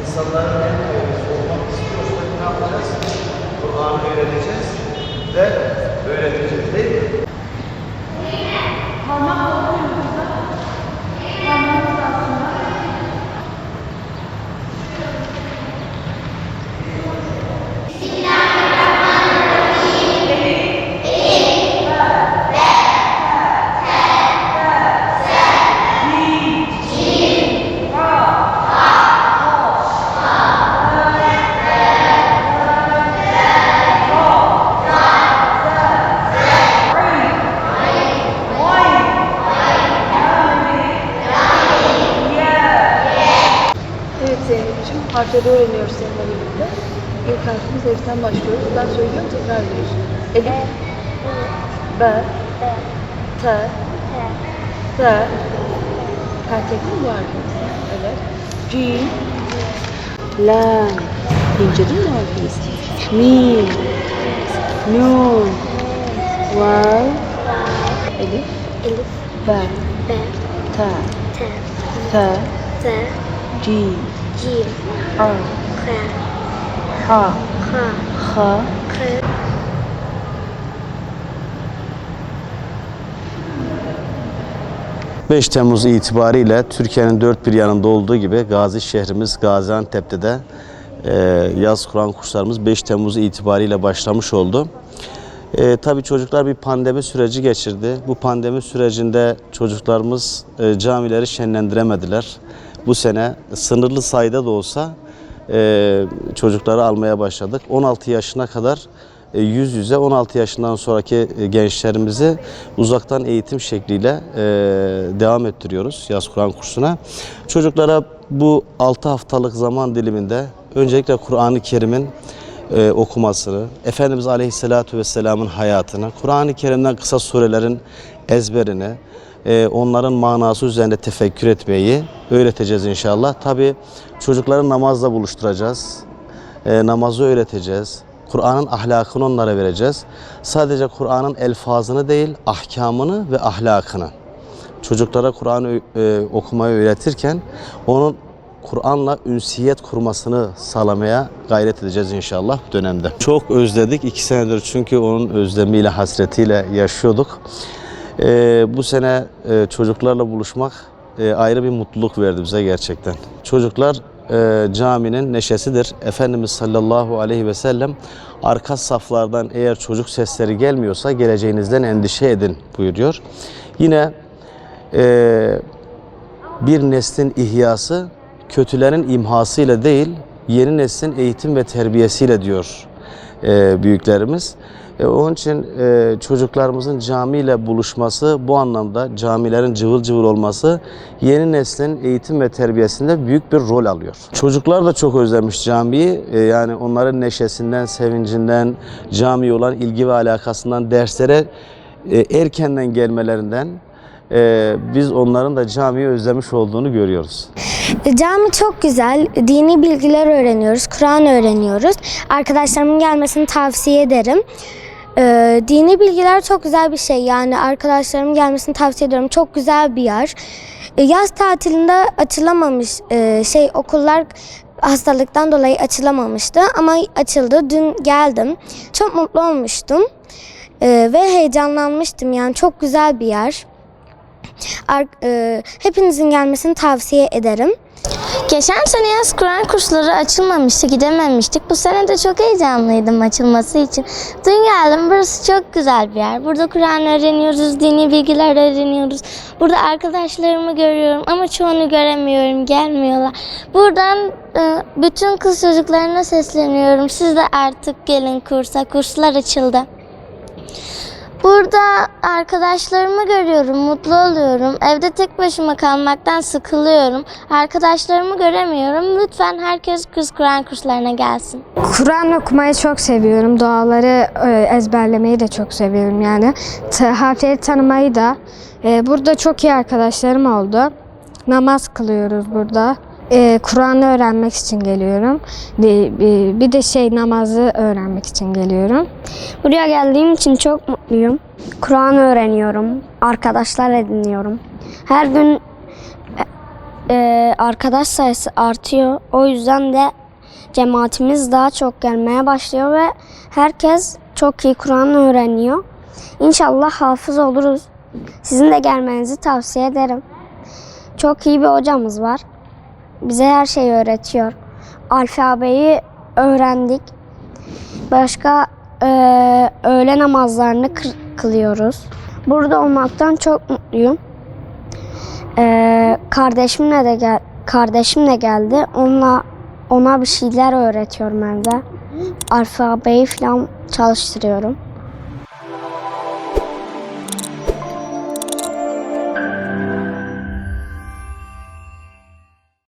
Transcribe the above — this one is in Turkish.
İnsanların en hayırlısı olmak istiyorsak ne yapacağız? Kur'an'ı öğreneceğiz ve öğreteceğiz değil mi? Parmak olduğumuzda parmağımız aslında harfleri öğreniyoruz seninle birlikte. İlk harfimiz Elif'ten başlıyoruz. Ben söylüyorum, tekrar ediyorsun. Elif, B, T, F, tek mi bu harfimiz? Evet. G, L, İnce değil mi harfimiz? Mim, Nun, Vav, Elif, B, T, F, G, A, H, H, 5 Temmuz itibariyle Türkiye'nin dört bir yanında olduğu gibi Gazi şehrimiz Gaziantep'te de yaz Kur'an kurslarımız 5 Temmuz itibariyle başlamış oldu. Tabii çocuklar bir pandemi süreci geçirdi. Bu pandemi sürecinde çocuklarımız camileri şenlendiremediler. Bu sene sınırlı sayıda da olsa çocukları almaya başladık. 16 yaşına kadar yüz yüze, 16 yaşından sonraki gençlerimizi uzaktan eğitim şekliyle devam ettiriyoruz yaz Kur'an kursuna. Çocuklara bu 6 haftalık zaman diliminde öncelikle Kur'an-ı Kerim'in okumasını, Efendimiz Aleyhisselatü Vesselam'ın hayatını, Kur'an-ı Kerim'den kısa surelerin ezberini, onların manası üzerinde tefekkür etmeyi öğreteceğiz inşallah. Tabii çocukları namazla buluşturacağız, namazı öğreteceğiz, Kur'an'ın ahlakını onlara vereceğiz. Sadece Kur'an'ın elfazını değil, ahkamını ve ahlakını. Çocuklara Kur'an'ı okumayı öğretirken onun Kur'an'la ünsiyet kurmasını sağlamaya gayret edeceğiz inşallah bu dönemde. Çok özledik 2 senedir çünkü onun özlemiyle, hasretiyle yaşıyorduk. Bu sene çocuklarla buluşmak ayrı bir mutluluk verdi bize gerçekten. Çocuklar caminin neşesidir. Efendimiz sallallahu aleyhi ve sellem arka saflardan eğer çocuk sesleri gelmiyorsa geleceğinizden endişe edin buyuruyor. Yine bir neslin ihyası kötülerin imhasıyla değil, yeni neslin eğitim ve terbiyesiyle diyor büyüklerimiz. Onun için çocuklarımızın camiyle buluşması, bu anlamda camilerin cıvıl cıvıl olması yeni neslin eğitim ve terbiyesinde büyük bir rol alıyor. Çocuklar da çok özlemiş camiyi. Yani onların neşesinden, sevincinden, camiye olan ilgi ve alakasından, derslere erkenden gelmelerinden biz onların da camiyi özlemiş olduğunu görüyoruz. Cami çok güzel. Dini bilgiler öğreniyoruz, Kur'an öğreniyoruz. Arkadaşlarımın gelmesini tavsiye ederim. Dini bilgiler çok güzel bir şey. Yani arkadaşlarımın gelmesini tavsiye ediyorum. Çok güzel bir yer. Yaz tatilinde açılamamış okullar hastalıktan dolayı açılamamıştı ama açıldı. Dün geldim. Çok mutlu olmuştum ve heyecanlanmıştım. Yani çok güzel bir yer. Hepinizin gelmesini tavsiye ederim. Geçen sene yaz Kur'an kursları açılmamıştı, gidememiştik. Bu sene de çok heyecanlıydım açılması için. Dün geldim, burası çok güzel bir yer. Burada Kur'an öğreniyoruz, dini bilgiler öğreniyoruz. Burada arkadaşlarımı görüyorum ama çoğunu göremiyorum, gelmiyorlar. Buradan bütün kız çocuklarına sesleniyorum. Siz de artık gelin kursa, kurslar açıldı. Burada arkadaşlarımı görüyorum, mutlu oluyorum. Evde tek başıma kalmaktan sıkılıyorum. Arkadaşlarımı göremiyorum. Lütfen herkes kız Kur'an kurslarına gelsin. Kur'an okumayı çok seviyorum. Duaları ezberlemeyi de çok seviyorum yani. Harfleri tanımayı da. Burada çok iyi arkadaşlarım oldu. Namaz kılıyoruz burada. Kur'an'ı öğrenmek için geliyorum. Bir de namazı öğrenmek için geliyorum. Buraya geldiğim için çok mutluyum. Kur'an öğreniyorum, arkadaşlar ediniyorum. Her gün arkadaş sayısı artıyor. O yüzden de cemaatimiz daha çok gelmeye başlıyor ve herkes çok iyi Kur'an öğreniyor. İnşallah hafız oluruz. Sizin de gelmenizi tavsiye ederim. Çok iyi bir hocamız var. Bize her şeyi öğretiyor. Alfabeyi öğrendik. Başka öğle namazlarını kılıyoruz. Burada olmaktan çok mutluyum. Kardeşim de geldi. Ona bir şeyler öğretiyorum ben de. Alfabeyi falan çalıştırıyorum.